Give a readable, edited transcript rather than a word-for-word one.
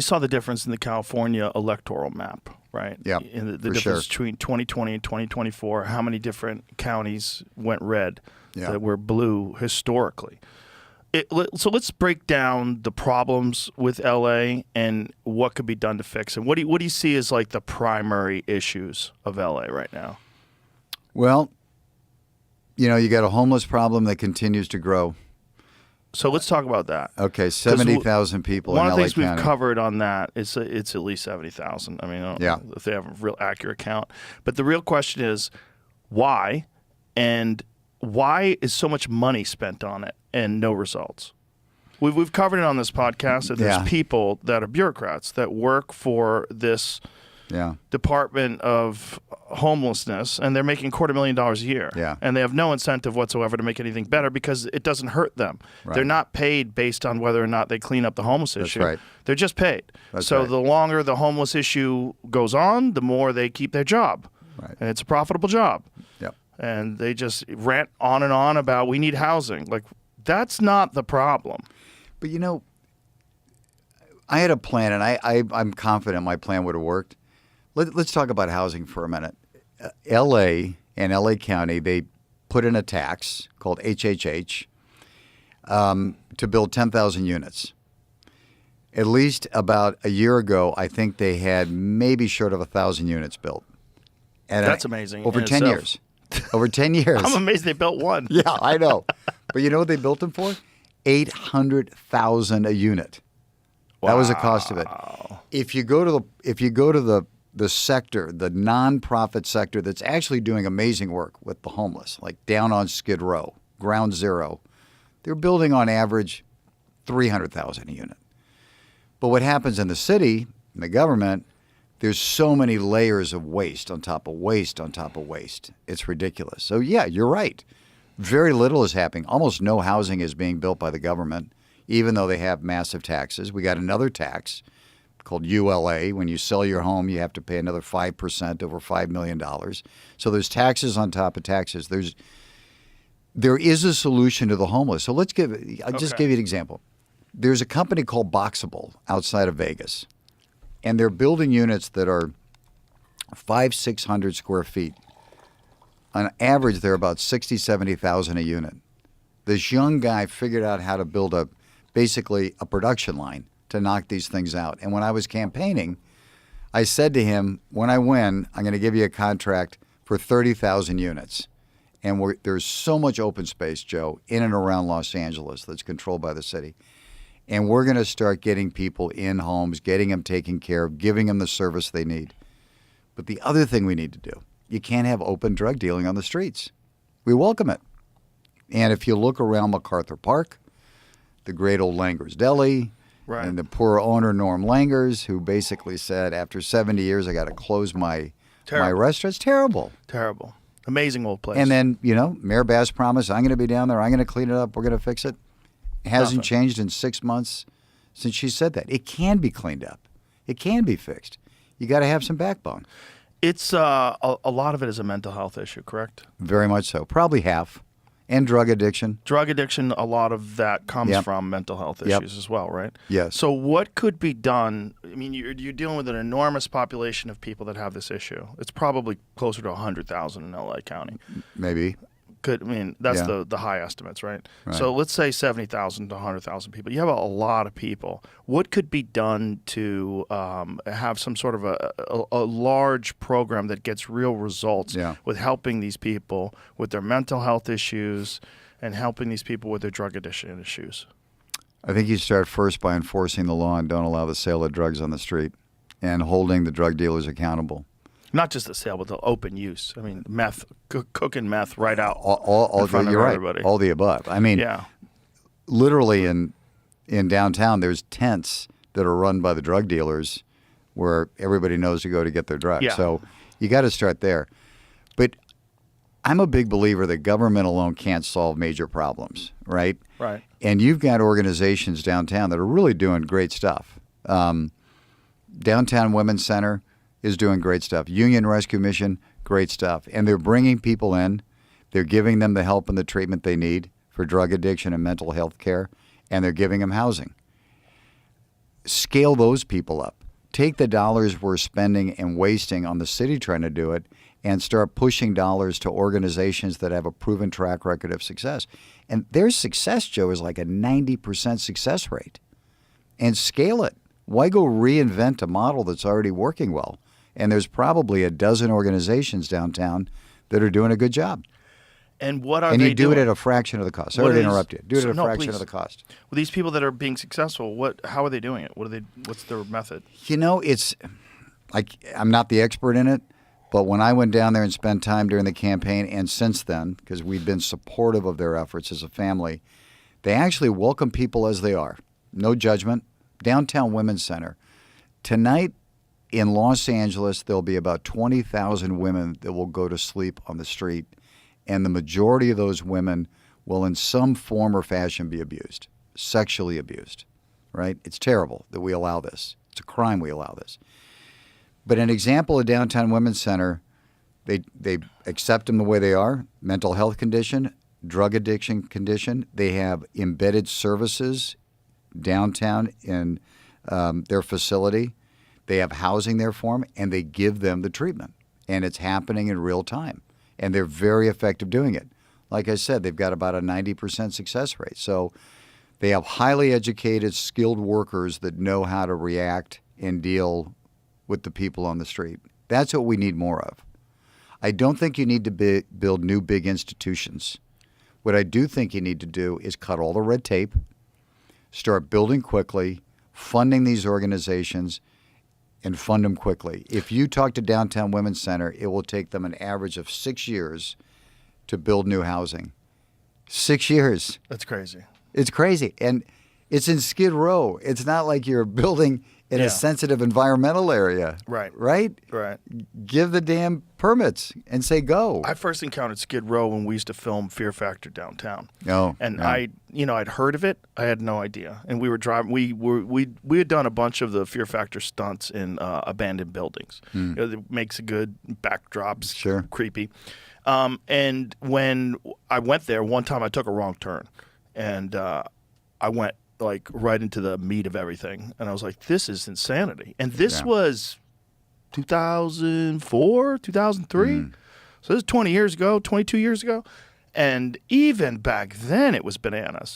you saw the difference in the California electoral map, right? Yeah, in the difference between 2020 and 2024, how many different counties went red that were blue historically. So let's break down the problems with LA and what could be done to fix it. What do you see as like the primary issues of LA right now? Well, you got a homeless problem that continues to grow. So let's talk about that. Okay, 70,000 people in LA County. One of the things we've covered on that is it's at least 70,000. I mean, I don't know if they have a real accurate count. But the real question is why, and why is so much money spent on it and no results? We've covered it on this podcast that there's people that are bureaucrats that work for this Department of Homelessness, and they're making $250,000 a year. Yeah. And they have no incentive whatsoever to make anything better because it doesn't hurt them. Right. They're not paid based on whether or not they clean up the homeless issue. Right. They're just paid. So the longer the homeless issue goes on, the more they keep their job. Right. And it's a profitable job. Yep. And they just rant on and on about we need housing. Like, that's not the problem. But I had a plan, and I'm confident my plan would have worked. Let's talk about housing for a minute. L.A. and L.A. County, they put in a tax called HHH to build 10,000 units. At least about a year ago, I think they had maybe short of 1,000 units built. And that's amazing. Over 10 years. Over 10 years. I'm amazed they built one. Yeah, I know. But you know what they built them for? $800,000 a unit. Wow. That was the cost of it. If you go to the sector, the nonprofit sector that's actually doing amazing work with the homeless, like down on Skid Row, Ground Zero, they're building on average $300,000 a unit. But what happens in the city, in the government, there's so many layers of waste on top of waste on top of waste. It's ridiculous. So yeah, you're right. Very little is happening. Almost no housing is being built by the government, even though they have massive taxes. We got another tax called ULA. When you sell your home, you have to pay another 5% over $5 million. So there's taxes on top of taxes. There is a solution to the homeless. So I'll just give you an example. There's a company called Boxable outside of Vegas, and they're building units that are 500-600 square feet. On average, they're about $60,000-$70,000 a unit. This young guy figured out how to build basically a production line to knock these things out. And when I was campaigning, I said to him, when I win, I'm going to give you a contract for 30,000 units. And there's so much open space, Joe, in and around Los Angeles that's controlled by the city. And we're going to start getting people in homes, getting them taken care of, giving them the service they need. But the other thing we need to do, you can't have open drug dealing on the streets. We welcome it. And if you look around MacArthur Park, the great old Langer's Deli, and the poor owner, Norm Langers, who basically said, after 70 years, I got to close my restaurant. It's terrible. Terrible. Amazing old place. And then, Mayor Bass promised, I'm going to be down there. I'm going to clean it up. We're going to fix it. It hasn't changed in 6 months since she said that. It can be cleaned up. It can be fixed. You got to have some backbone. It's a lot of it is a mental health issue, correct? Very much so. Probably half. And drug addiction. Drug addiction, a lot of that comes from mental health issues as well, right? Yes. So what could be done? I mean, you're dealing with an enormous population of people that have this issue. It's probably closer to 100,000 in L.A. County. Maybe. That's the high estimates, right? So let's say 70,000 to 100,000 people. You have a lot of people. What could be done to have some sort of a large program that gets real results with helping these people with their mental health issues and helping these people with their drug addiction issues? I think you start first by enforcing the law and don't allow the sale of drugs on the street and holding the drug dealers accountable. Not just the sale, but the open use. I mean, meth, cooking meth right out in front of everybody. Right. All the above. I mean, literally in downtown, there's tents that are run by the drug dealers where everybody knows to go to get their drugs. Yeah. So you got to start there. But I'm a big believer that government alone can't solve major problems, right? Right. And you've got organizations downtown that are really doing great stuff. Downtown Women's Center is doing great stuff. Union Rescue Mission, great stuff. And they're bringing people in. They're giving them the help and the treatment they need for drug addiction and mental health care, and they're giving them housing. scale those people up. Take the dollars we're spending and wasting on the city trying to do it and start pushing dollars to organizations that have a proven track record of success. And their success, Joe, is like a 90% success rate. And scale it. Why go reinvent a model that's already working well? And there's probably a dozen organizations downtown that are doing a good job. And what are and they you do doing? it at a fraction of the cost. Sorry to interrupt you. Do it at a fraction please. of the cost. Well, these people that are being successful, how are they doing it? What's their method? You know, I'm not the expert in it, but when I went down there and spent time during the campaign and since then, because we've been supportive of their efforts as a family, they actually welcome people as they are. No judgment. Downtown Women's Center. Tonight in Los Angeles, there'll be about 20,000 women that will go to sleep on the street, and the majority of those women will in some form or fashion be abused, sexually abused, right? It's terrible that we allow this. It's a crime we allow this. But an example of Downtown Women's Center, they accept them the way they are, mental health condition, drug addiction condition. They have embedded services downtown in their facility. They have housing there for them, and they give them the treatment. And it's happening in real time. And they're very effective doing it. Like I said, they've got about a 90% success rate. So they have highly educated, skilled workers that know how to react and deal with the people on the street. That's what we need more of. I don't think you need to build new big institutions. What I do think you need to do is cut all the red tape, start building quickly, funding these organizations, and fund them quickly. If you talk to Downtown Women's Center, it will take them an average of 6 years to build new housing. 6 years. That's crazy. It's crazy. And it's in Skid Row. It's not like you're building in a sensitive environmental area. Right. Right? Right. Give the damn permits and say go. I first encountered Skid Row when we used to film Fear Factor downtown. Oh. And yeah. I'd heard of it. I had no idea. And we were driving. We had done a bunch of the Fear Factor stunts in abandoned buildings. You know, it makes a good backdrops. Sure. Creepy. And when I went there, one time I took a wrong turn, and I went like right into the meat of everything. And I was like, this is insanity. And this was 2004, 2003. So this is 20 years ago, 22 years ago. And even back then it was bananas.